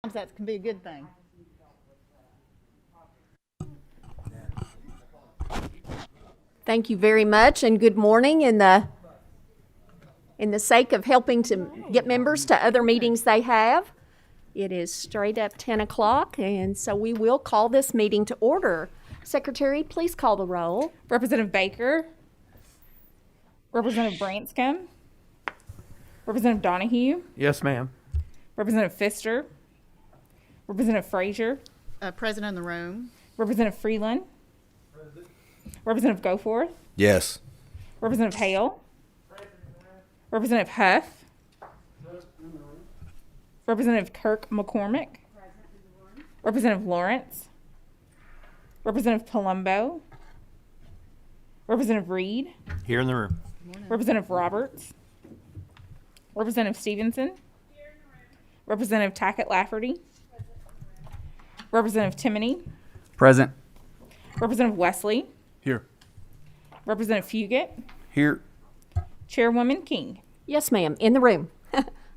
That can be a good thing. Thank you very much, and good morning. In the sake of helping to get members to other meetings they have, it is straight up 10 o'clock, and so we will call this meeting to order. Secretary, please call the roll. Representative Baker, Representative Branscombe, Representative Donahue, Yes, ma'am. Representative Pfister, Representative Frazier, Present in the room. Representative Freeland, Representative Goforth, Yes. Representative Hale, Representative Huff, Representative Kirk McCormick, Representative Lawrence, Representative Palumbo, Representative Reed, Here in the room. Representative Roberts, Representative Stevenson, Representative Tackett Lafferty, Representative Timoney, Present. Representative Wesley, Here. Representative Fugit, Here. Chairwoman King. Yes, ma'am, in the room.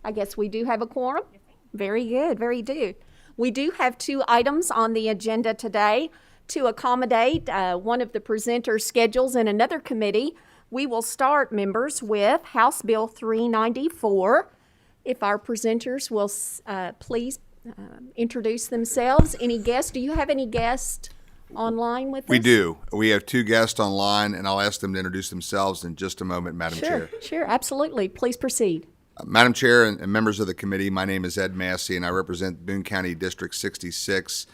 I guess we do have a quorum. Very good, very good. We do have two items on the agenda today to accommodate one of the presenters' schedules in another committee. We will start, members, with House Bill 394. If our presenters will please introduce themselves. Any guests? Do you have any guests online with us? We do. We have two guests online, and I'll ask them to introduce themselves in just a moment, Madam Chair. Sure, absolutely. Please proceed. Madam Chair and members of the committee, my name is Ed Massey, and I represent Boone County District 66.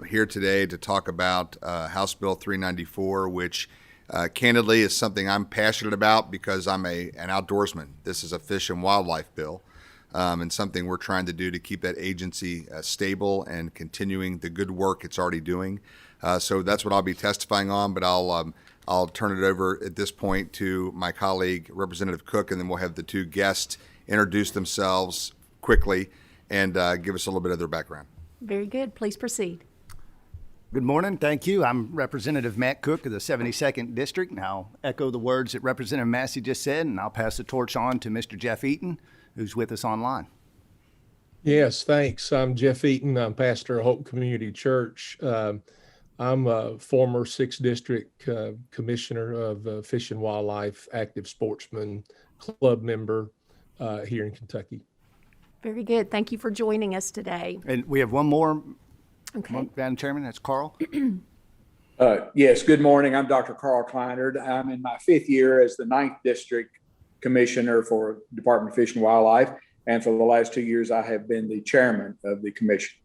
Here today to talk about House Bill 394, which candidly is something I'm passionate about because I'm an outdoorsman. This is a fish and wildlife bill. And something we're trying to do to keep that agency stable and continuing the good work it's already doing. So that's what I'll be testifying on, but I'll turn it over at this point to my colleague, Representative Cook, and then we'll have the two guests introduce themselves quickly and give us a little bit of their background. Very good. Please proceed. Good morning. Thank you. I'm Representative Matt Cook of the 72nd District, and I'll echo the words that Representative Massey just said, and I'll pass the torch on to Mr. Jeff Eaton, who's with us online. Yes, thanks. I'm Jeff Eaton. I'm pastor of Hope Community Church. I'm a former 6th District Commissioner of Fish and Wildlife, active sportsman, club member here in Kentucky. Very good. Thank you for joining us today. And we have one more, Okay. Madam Chairman, that's Carl. Yes, good morning. I'm Dr. Carl Kleinert. I'm in my 5th year as the 9th District Commissioner for Department of Fish and Wildlife. And for the last 2 years, I have been the chairman of the commission.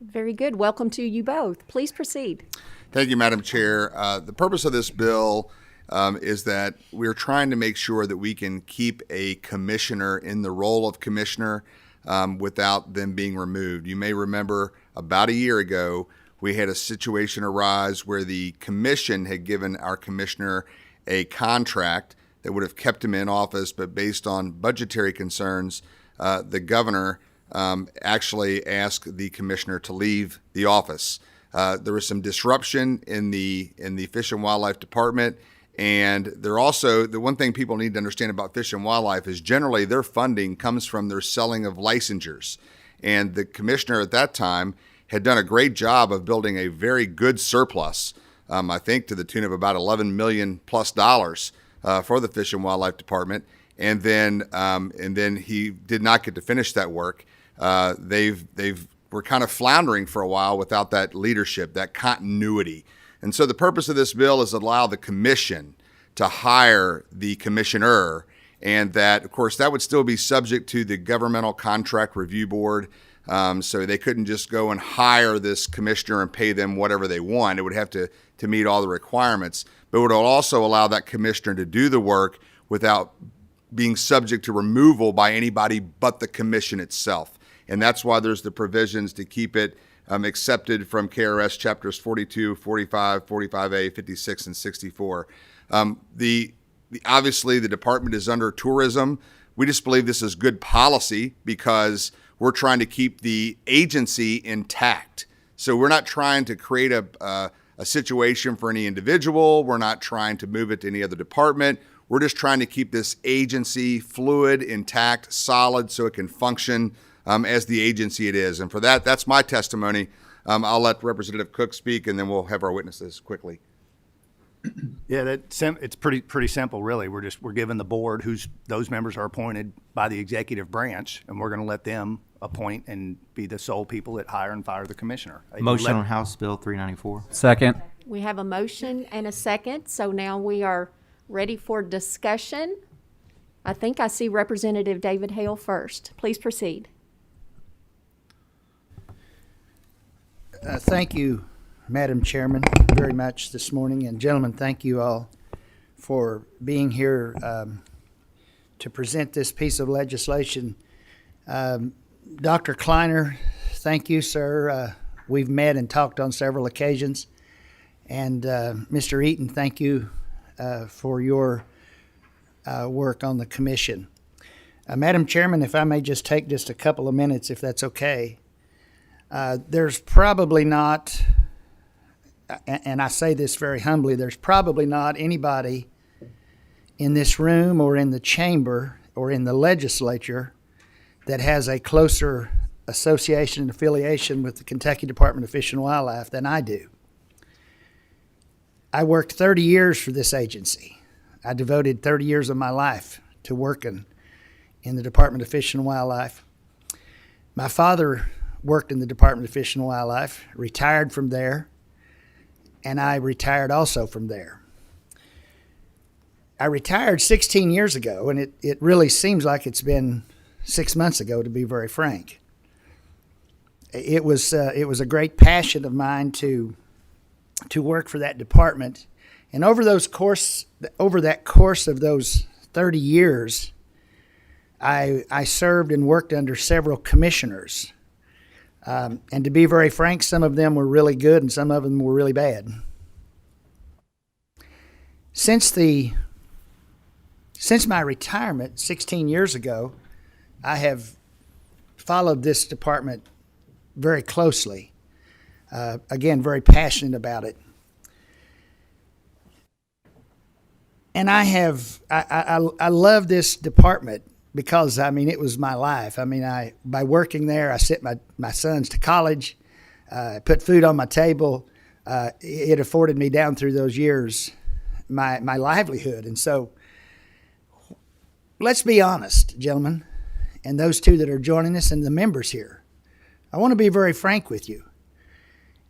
Very good. Welcome to you both. Please proceed. Thank you, Madam Chair. The purpose of this bill is that we're trying to make sure that we can keep a commissioner in the role of commissioner without them being removed. You may remember about a year ago, we had a situation arise where the commission had given our commissioner a contract that would have kept him in office, but based on budgetary concerns, the governor actually asked the commissioner to leave the office. There was some disruption in the Fish and Wildlife Department, and there also, the one thing people need to understand about Fish and Wildlife is generally their funding comes from their selling of licensures. And the commissioner at that time had done a great job of building a very good surplus, I think to the tune of about $11 million plus for the Fish and Wildlife Department. And then he did not get to finish that work. We're kind of floundering for a while without that leadership, that continuity. And so the purpose of this bill is to allow the commission to hire the commissioner, and that, of course, that would still be subject to the Governmental Contract Review Board. So they couldn't just go and hire this commissioner and pay them whatever they want. It would have to meet all the requirements. But it would also allow that commissioner to do the work without being subject to removal by anybody but the commission itself. And that's why there's the provisions to keep it accepted from KRS chapters 42, 45, 45A, 56, and 64. Obviously, the department is under tourism. We just believe this is good policy because we're trying to keep the agency intact. So we're not trying to create a situation for any individual. We're not trying to move it to any other department. We're just trying to keep this agency fluid, intact, solid, so it can function as the agency it is. And for that, that's my testimony. I'll let Representative Cook speak, and then we'll have our witnesses quickly. Yeah, it's pretty simple, really. We're giving the board those members are appointed by the executive branch, and we're going to let them appoint and be the sole people that hire and fire the commissioner. Motion on House Bill 394. Second. We have a motion and a second, so now we are ready for discussion. I think I see Representative David Hale first. Please proceed. Thank you, Madam Chairman, very much this morning. And gentlemen, thank you all for being here to present this piece of legislation. Dr. Kleiner, thank you, sir. We've met and talked on several occasions. And Mr. Eaton, thank you for your work on the commission. Madam Chairman, if I may just take just a couple of minutes, if that's okay. There's probably not, and I say this very humbly, there's probably not anybody in this room or in the chamber or in the legislature that has a closer association and affiliation with the Kentucky Department of Fish and Wildlife than I do. I worked 30 years for this agency. I devoted 30 years of my life to working in the Department of Fish and Wildlife. My father worked in the Department of Fish and Wildlife, retired from there, and I retired also from there. I retired 16 years ago, and it really seems like it's been 6 months ago, to be very frank. It was a great passion of mine to work for that department, and over that course of those 30 years, I served and worked under several commissioners. And to be very frank, some of them were really good and some of them were really bad. Since my retirement 16 years ago, I have followed this department very closely. Again, very passionate about it. And I love this department because, I mean, it was my life. I mean, by working there, I sent my sons to college, put food on my table. It afforded me down through those years my livelihood. And so let's be honest, gentlemen, and those two that are joining us and the members here. I want to be very frank with you.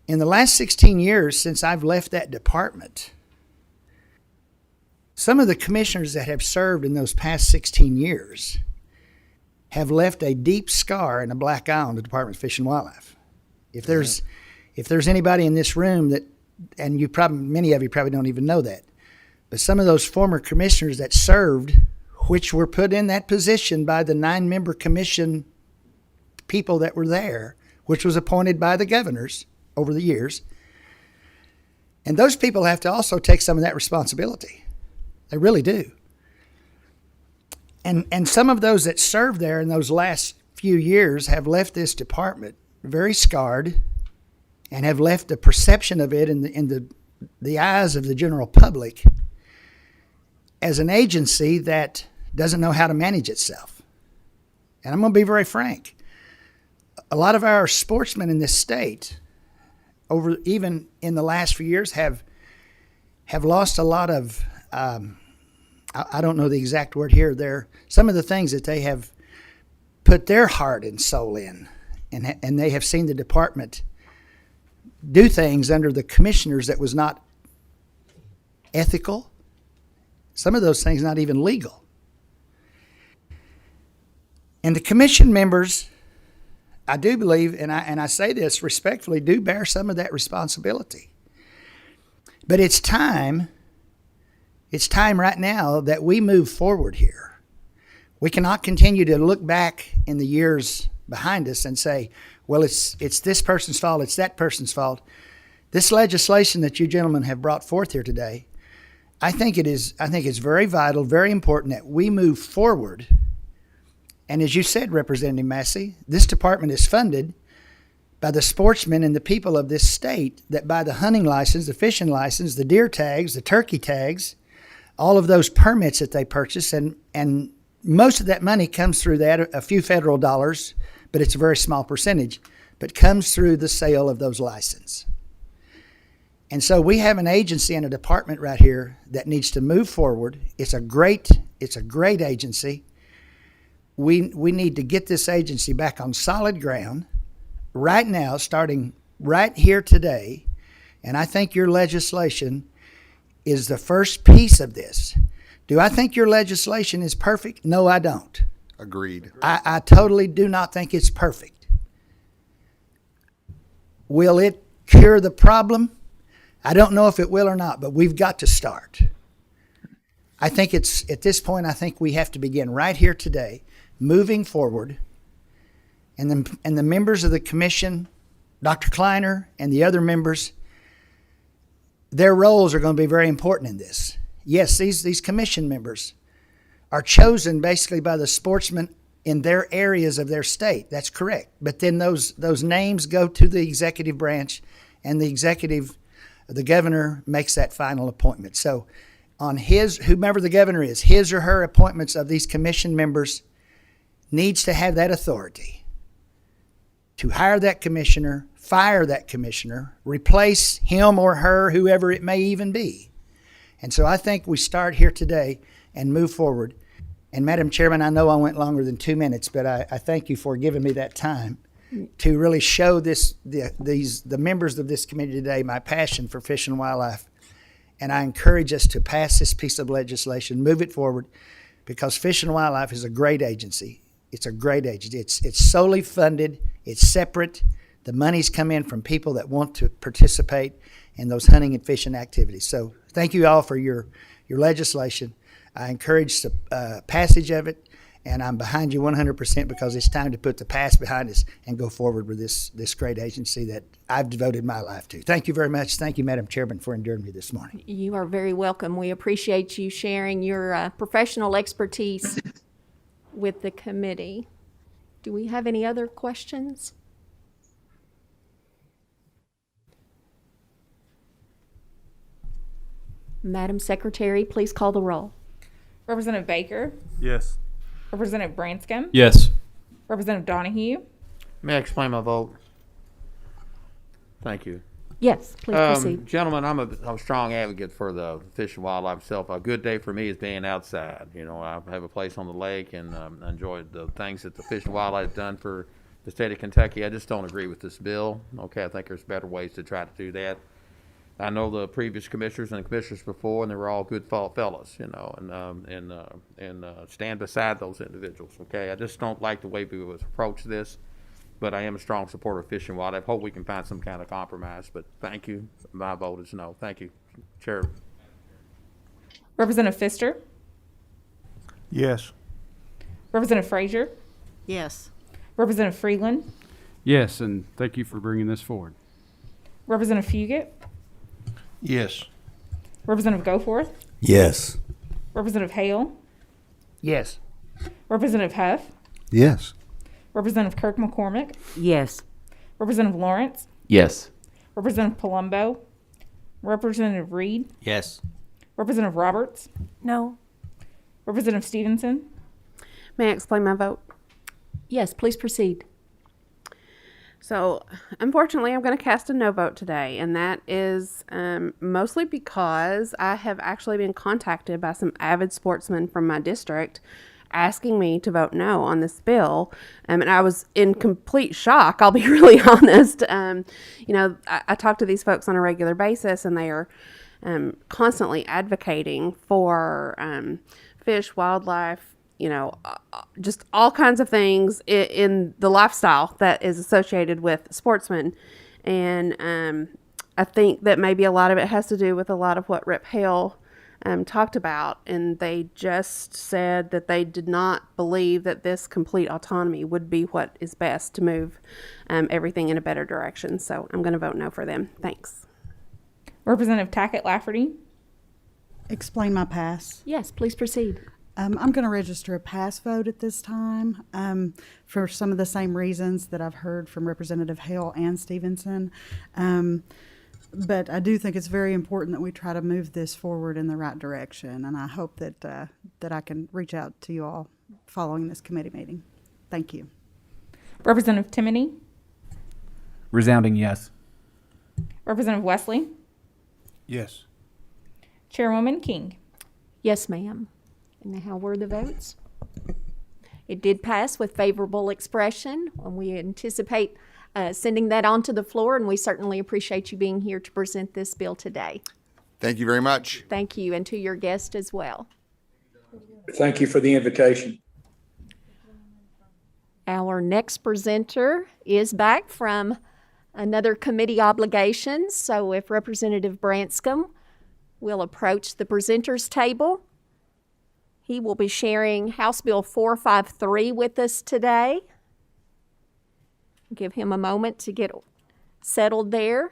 In the last 16 years since I've left that department, some of the commissioners that have served in those past 16 years have left a deep scar and a black eye on the Department of Fish and Wildlife. If there's anybody in this room that, and many of you probably don't even know that, but some of those former commissioners that served, which were put in that position by the 9-member commission people that were there, which was appointed by the governors over the years, and those people have to also take some of that responsibility. They really do. And some of those that served there in those last few years have left this department very scarred and have left a perception of it in the eyes of the general public as an agency that doesn't know how to manage itself. And I'm going to be very frank. A lot of our sportsmen in this state, even in the last few years, have lost a lot of I don't know the exact word here. They're some of the things that they have put their heart and soul in, and they have seen the department do things under the commissioners that was not ethical. Some of those things not even legal. And the commission members, I do believe, and I say this respectfully, do bear some of that responsibility. But it's time right now that we move forward here. We cannot continue to look back in the years behind us and say, well, it's this person's fault, it's that person's fault. This legislation that you gentlemen have brought forth here today, I think it's very vital, very important that we move forward. And as you said, Representative Massey, this department is funded by the sportsmen and the people of this state that buy the hunting license, the fishing license, the deer tags, the turkey tags, all of those permits that they purchase, and most of that money comes through that, a few federal dollars, but it's a very small percentage, but comes through the sale of those licenses. And so we have an agency and a department right here that needs to move forward. It's a great agency. We need to get this agency back on solid ground right now, starting right here today. And I think your legislation is the first piece of this. Do I think your legislation is perfect? No, I don't. Agreed. I totally do not think it's perfect. Will it cure the problem? I don't know if it will or not, but we've got to start. I think it's, at this point, I think we have to begin right here today, moving forward. And the members of the commission, Dr. Kleiner and the other members, their roles are going to be very important in this. Yes, these commission members are chosen basically by the sportsmen in their areas of their state. That's correct. But then those names go to the executive branch, and the governor makes that final appointment. So on whomever the governor is, his or her appointments of these commission members needs to have that authority to hire that commissioner, fire that commissioner, replace him or her, whoever it may even be. And so I think we start here today and move forward. And Madam Chairman, I know I went longer than 2 minutes, but I thank you for giving me that time to really show the members of this committee today my passion for fish and wildlife. And I encourage us to pass this piece of legislation, move it forward, because Fish and Wildlife is a great agency. It's a great agency. It's solely funded. It's separate. The money's come in from people that want to participate in those hunting and fishing activities. So thank you all for your legislation. I encourage the passage of it, and I'm behind you 100% because it's time to put the past behind us and go forward with this great agency that I've devoted my life to. Thank you very much. Thank you, Madam Chairman, for enduring me this morning. You are very welcome. We appreciate you sharing your professional expertise with the committee. Do we have any other questions? Madam Secretary, please call the roll. Representative Baker, Yes. Representative Branscombe, Yes. Representative Donahue, May I explain my vote? Thank you. Yes, please proceed. Gentlemen, I'm a strong advocate for the fish and wildlife itself. A good day for me is being outside. You know, I have a place on the lake and I enjoy the things that the Fish and Wildlife has done for the state of Kentucky. I just don't agree with this bill. Okay, I think there's better ways to try to do that. I know the previous commissioners and the commissioners before, and they were all good fellas, you know, and stand beside those individuals. Okay, I just don't like the way we would approach this, but I am a strong supporter of Fish and Wildlife. Hope we can find some kind of compromise. But thank you. My vote is no. Thank you, Chair. Representative Pfister, Yes. Representative Frazier, Yes. Representative Freeland, Yes, and thank you for bringing this forward. Representative Fugit, Yes. Representative Goforth, Yes. Representative Hale, Yes. Representative Huff, Yes. Representative Kirk McCormick, Yes. Representative Lawrence, Yes. Representative Palumbo, Representative Reed, Yes. Representative Roberts, No. Representative Stevenson, May I explain my vote? Yes, please proceed. So, unfortunately, I'm going to cast a no vote today, and that is mostly because I have actually been contacted by some avid sportsmen from my district asking me to vote no on this bill, and I was in complete shock, I'll be really honest. You know, I talk to these folks on a regular basis, and they are constantly advocating for fish, wildlife, you know, just all kinds of things in the lifestyle that is associated with sportsmen. And I think that maybe a lot of it has to do with a lot of what Rep. Hale talked about. And they just said that they did not believe that this complete autonomy would be what is best to move everything in a better direction. So I'm going to vote no for them. Thanks. Representative Tackett Lafferty, Explain my pass. Yes, please proceed. I'm going to register a pass vote at this time for some of the same reasons that I've heard from Representative Hale and Stevenson. But I do think it's very important that we try to move this forward in the right direction, and I hope that that I can reach out to you all following this committee meeting. Thank you. Representative Timoney, Resounding yes. Representative Wesley, Yes. Chairwoman King. Yes, ma'am. And how were the votes? It did pass with favorable expression, and we anticipate sending that on to the floor, and we certainly appreciate you being here to present this bill today. Thank you very much. Thank you, and to your guest as well. Thank you for the invitation. Our next presenter is back from another committee obligation, so if Representative Branscombe will approach the presenters table, he will be sharing House Bill 453 with us today. Give him a moment to get settled there.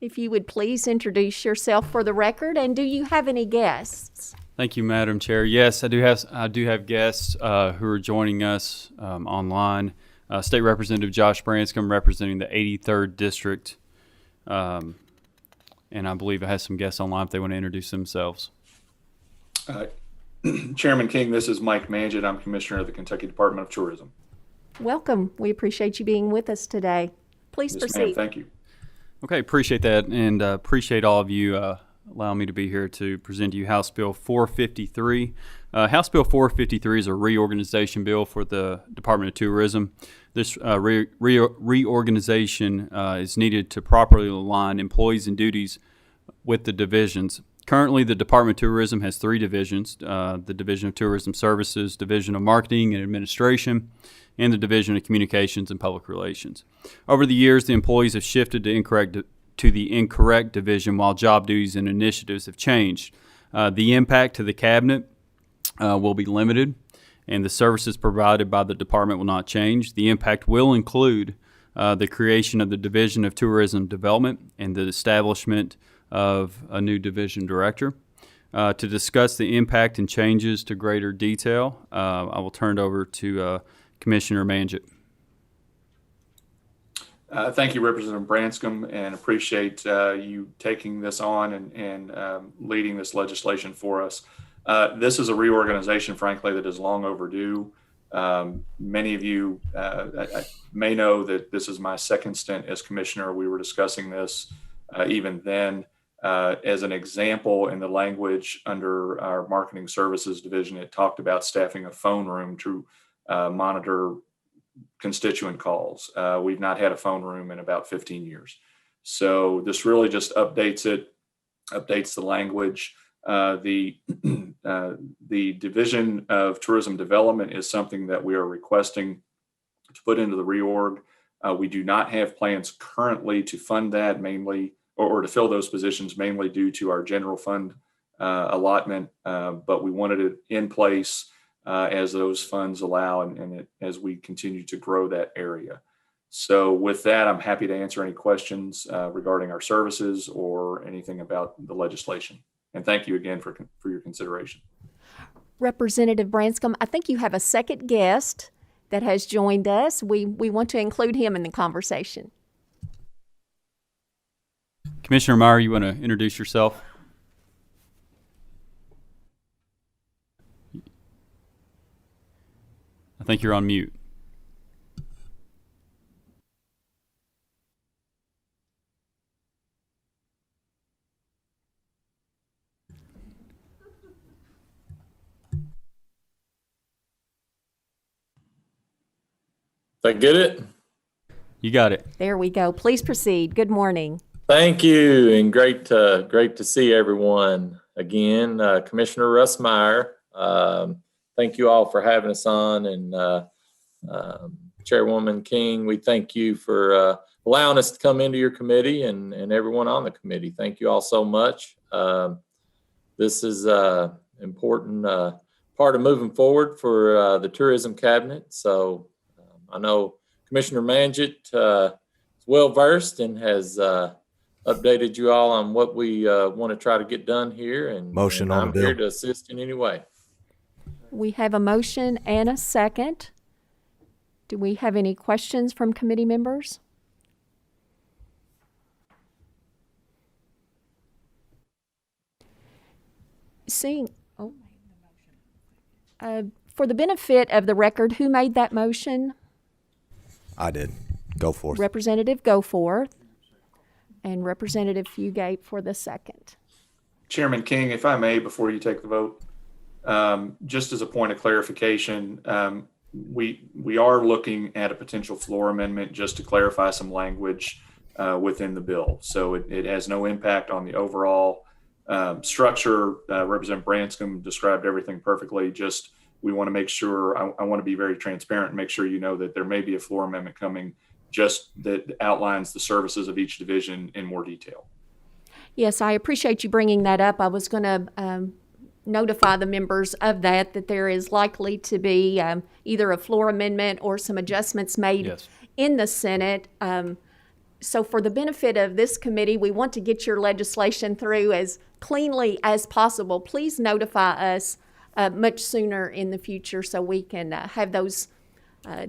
If you would please introduce yourself for the record, and do you have any guests? Thank you, Madam Chair. Yes, I do have guests who are joining us online. State Representative Josh Branscombe representing the 83rd District, and I believe I have some guests online if they want to introduce themselves. Chairman King, this is Mike Manget. I'm Commissioner of the Kentucky Department of Tourism. Welcome. We appreciate you being with us today. Please Yes, proceed. ma'am. Thank you. Okay, appreciate that, and appreciate all of you allowing me to be here to present to you House Bill 453. House Bill 453 is a reorganization bill for the Department of Tourism. This reorganization is needed to properly align employees and duties with the divisions. Currently, the Department of Tourism has three divisions, the Division of Tourism Services, Division of Marketing and Administration, and the Division of Communications and Public Relations. Over the years, the employees have shifted to the incorrect division while job duties and initiatives have changed. The impact to the cabinet will be limited, and the services provided by the department will not change. The impact will include the creation of the Division of Tourism Development and the establishment of a new division director. To discuss the impact and changes to greater detail, I will turn it over to Commissioner Manget. Thank you, Representative Branscombe, and appreciate you taking this on and leading this legislation for us. This is a reorganization, frankly, that is long overdue. Many of you may know that this is my second stint as commissioner. We were discussing this even then. As an example, in the language under our marketing services division, it talked about staffing a phone room to monitor constituent calls. We've not had a phone room in about 15 years. So this really just updates the language. The Division of Tourism Development is something that we are requesting to put into the reorg. We do not have plans currently to fund that, mainly or to fill those positions, mainly due to our general fund allotment, but we wanted it in place as those funds allow and as we continue to grow that area. So with that, I'm happy to answer any questions regarding our services or anything about the legislation. And thank you again for your consideration. Representative Branscombe, I think you have a second guest that has joined us. We want to include him in the conversation. Commissioner Meyer, you want to introduce yourself? I think you're on mute. Did I get it? You got it. There we go. Please proceed. Good morning. Thank you, and great to see everyone again. Commissioner Russ Meyer, thank you all for having us on, and Chairwoman King, we thank you for allowing us to come into your committee and everyone on the committee. Thank you all so much. This is an important part of moving forward for the Tourism Cabinet. So I know Commissioner Manget is well versed and has updated you all on what we want to try to get done here, and I'm here to assist in any way. We have a motion and a second. Do we have any questions from committee members? Seeing, for the benefit of the record, who made that motion? I did. Go forth. Representative Goforth, and Representative Fugate for the second. Chairman King, if I may, before you take the vote, just as a point of clarification, we are looking at a potential floor amendment just to clarify some language within the bill. So it has no impact on the overall structure. Representative Branscombe described everything perfectly. Just we want to make sure, I want to be very transparent and make sure you know that there may be a floor amendment coming just that outlines the services of each division in more detail. Yes, I appreciate you bringing that up. I was going to notify the members of that there is likely to be either a floor amendment or some adjustments made in the Senate. So for the benefit of this committee, we want to get your legislation through as cleanly as possible. Please notify us much sooner in the future so we can have those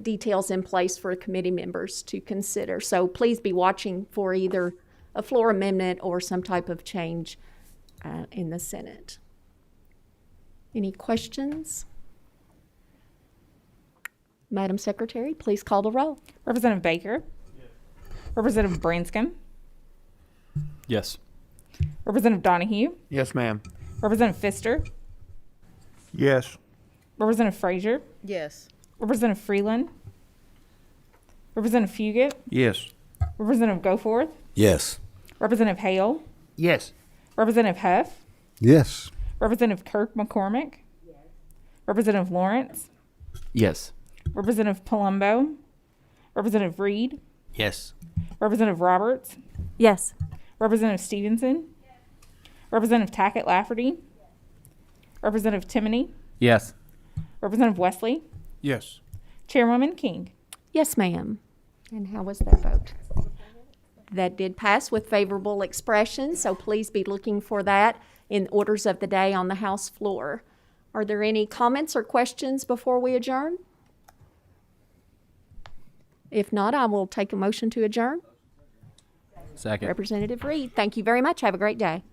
details in place for committee members to consider. So please be watching for either a floor amendment or some type of change in the Senate. Any questions? Madam Secretary, please call the roll. Representative Baker. Yes. Representative Branscombe. Yes. Representative Donahue. Yes, ma'am. Representative Pfister. Yes. Representative Frazier. Yes. Representative Freeland. Representative Fugate. Yes. Representative Goforth. Yes. Representative Hale. Yes. Representative Huff. Yes. Representative Kirk McCormick. Yes. Representative Lawrence. Yes. Representative Palumbo. Representative Reed. Yes. Representative Roberts. Yes. Representative Stevenson. Yes. Representative Tackett Lafferty. Yes. Representative Timoney. Yes. Representative Wesley. Yes. Chairwoman King. Yes, ma'am. And how was that vote? That did pass with favorable expression, so please be looking for that in orders of the day on the House floor. Are there any comments or questions before we adjourn? If not, I will take a motion to adjourn. Second. Representative Reed, thank you very much. Have a great day.